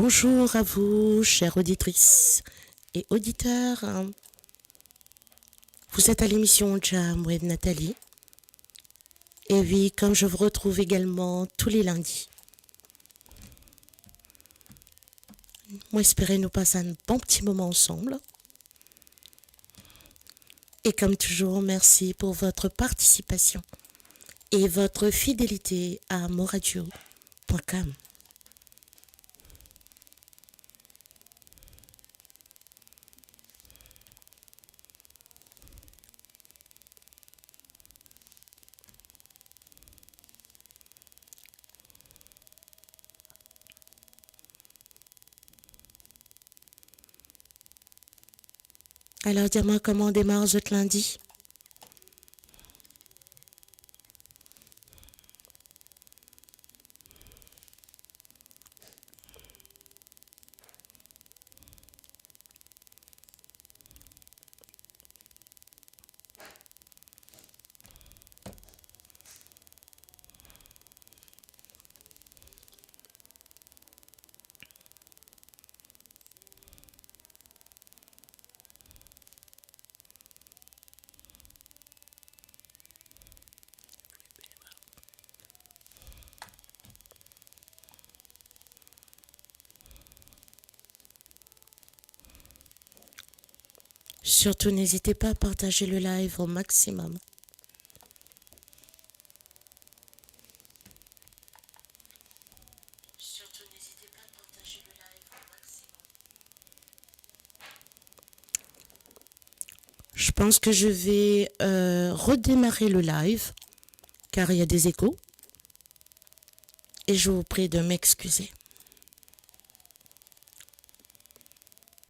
Bonjour à vous, chères auditrices et auditeurs. Vous êtes à l'émission Jam with Nathalie. Et oui, comme je vous retrouve également tous les lundis. Moi, espérez nous passer un bon petit moment ensemble. Et comme toujours, merci pour votre participation et votre fidélité à moradio.com. Alors, dis-moi comment on démarre ce lundi. Surtout, n'hésitez pas à partager le live au maximum. Je pense que je vais redémarrer le live car il y a des échos et je vous prie de m'excuser.